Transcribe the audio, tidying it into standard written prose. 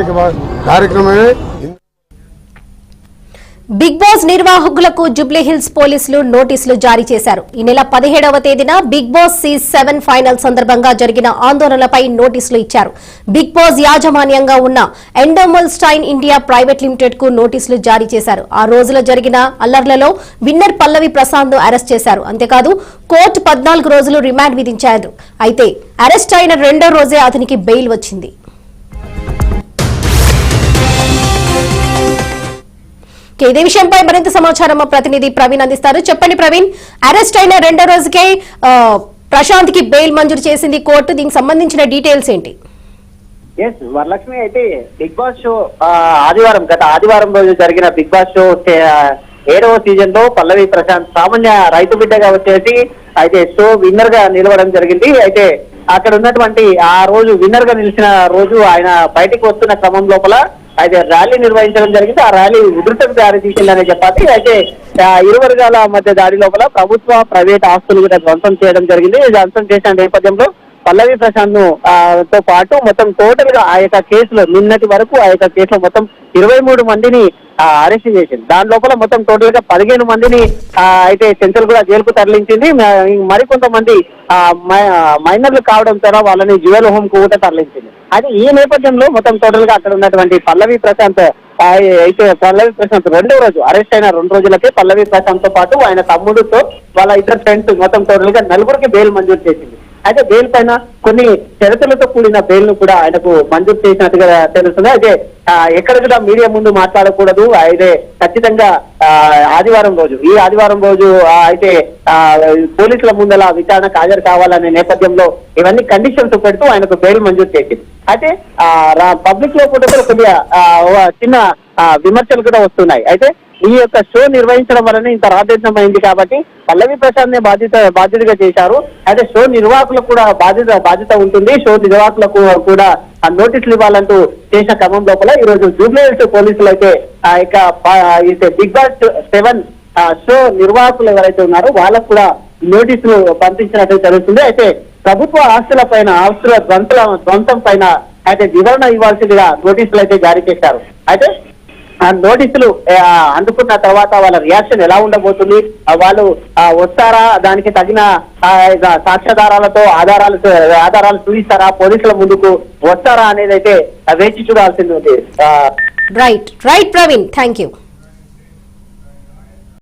పాలాభిషేక కార్యక్రమమే. Big boss నిర్వాహకులకు జూబ్లీహిల్స్ పోలీసులు నోటీసులు జారీ చేశారు. ఈ నెల 17వ తేదీన బిగ్ బాస్ సీజన్ 7 ఫైనల్ సందర్భంగా జరిగిన ఆందోళనలపై నోటీసులు ఇచ్చారు. బిగ్ బాస్ యాజమాన్యంగా ఉన్న ఎండోమల్ స్టైన్ ఇండియా ప్రైవేట్ లిమిటెడ్ కు నోటీసులు జారీ చేశారు. ఆ రోజులో జరిగిన అల్లర్లలో విన్నర్ పల్లవి ప్రసాద్ ను అరెస్ట్ చేశారు. అంతేకాదు కోర్టు 14 రోజులు రిమాండ్ విధించారు. అయితే అరెస్ట్ అయిన రెండో రోజే అతనికి బెయిల్ వచ్చింది. ఇదే విషయంపై మరింత సమాచారం మా ప్రతినిధి ప్రవీణ్ అందిస్తారు. చెప్పండి ప్రవీణ్, అరెస్ట్ అయిన రెండో రోజుకే ప్రశాంత్ కి బెయిల్ మంజూరు చేసింది కోర్టు. దీనికి సంబంధించిన డీటెయిల్స్ ఏంటి? వరలక్ష్మి, అయితే బిగ్ బాస్ షో గత ఆదివారం రోజు జరిగిన బిగ్ బాస్ షో 7వ సీజన్ లో పల్లవి ప్రశాంత్ సామాన్య రైతు బిడ్డగా వచ్చేసి అయితే షో విన్నర్ గా నిలవడం జరిగింది. అయితే అక్కడ ఉన్నటువంటి ఆ రోజు విన్నర్ గా నిలిచిన రోజు ఆయన బయటికి వస్తున్న క్రమం లోపల అయితే ర్యాలీ నిర్వహించడం జరిగింది. ఆ ర్యాలీ ఉధృతం దారి తీసిందనే చెప్పాలి. అయితే ఇరు వర్గాల మధ్య దాడి లోపల ప్రభుత్వ ప్రైవేట్ ఆస్తులు కూడా ధ్వంసం చేయడం జరిగింది. ధ్వంసం చేసిన నేపథ్యంలో పల్లవి ప్రశాంత్ ను తో పాటు మొత్తం టోటల్ గా ఆ యొక్క కేసులో నిన్నటి వరకు ఆ యొక్క కేసులో మొత్తం 23 మందిని అరెస్ట్ చేసింది. దాని లోపల మొత్తం టోటల్ గా 15 మందిని అయితే సెంట్రల్ కూడా జైలుకు తరలించింది. మరికొంతమంది మైనర్లు కావడం ద్వారా వాళ్ళని జ్యువెల్ హోమ్ కు కూడా తరలించింది. అయితే ఈ నేపథ్యంలో మొత్తం టోటల్ గా అక్కడ ఉన్నటువంటి పల్లవి ప్రశాంత్ రెండో రోజు అరెస్ట్ అయిన 2 రోజులకే పల్లవి ప్రశాంత్ తో పాటు ఆయన తమ్ముడితో వాళ్ళ ఇద్దరు ఫ్రెండ్స్ మొత్తం టోటల్ గా 4 బెయిల్ మంజూరు చేసింది. అయితే బెయిల్ పైన కొన్ని షరతులతో కూడిన బెయిల్ ను కూడా ఆయనకు మంజూరు చేసినట్టుగా తెలుస్తుంది. అయితే ఎక్కడ కూడా మీడియా ముందు మాట్లాడకూడదు, అయితే ఖచ్చితంగా ఈ ఆదివారం రోజు అయితే పోలీసుల ముందల విచారణకు హాజరు కావాలనే నేపథ్యంలో ఇవన్నీ కండిషన్స్ పెడుతూ ఆయనకు బెయిల్ మంజూరు చేసింది. అయితే పబ్లిక్ లో కూడా కొద్దిగా చిన్న విమర్శలు కూడా వస్తున్నాయి. అయితే ఈ యొక్క షో నిర్వహించడం వలన ఇంత రాజేంద్రమైంది కాబట్టి పల్లవి ప్రశాంత్ నే బాధ్యతగా చేశారు. అయితే షో నిర్వాహకులకు కూడా బాధ్యత ఉంటుంది. షో నిర్వాహకులకు కూడా ఆ నోటీసులు ఇవ్వాలంటూ చేసిన క్రమం లోపల ఈ రోజు జూబ్లీహిల్స్ పోలీసులు అయితే ఆ యొక్క బిగ్ బాస్ 7 షో నిర్వాహకులు ఎవరైతే ఉన్నారో వాళ్ళకు కూడా నోటీసులు పంపించినట్టు తెలుస్తుంది. అయితే ప్రభుత్వ ఆస్తుల ధ్వంసం పైన అయితే వివరణ ఇవ్వాల్సిందిగా నోటీసులు అయితే జారీ చేశారు. అయితే ఆ నోటీసులు అందుకున్న తర్వాత వాళ్ళ రియాక్షన్ ఎలా ఉండబోతుంది, వాళ్ళు వస్తారా, దానికి తగిన సాక్ష్యాధారాలతో ఆధారాలు చూపిస్తారా, పోలీసుల ముందుకు వస్తారా అనేది అయితే వేచి చూడాల్సింది ఉంది. Right Praveen, thank you.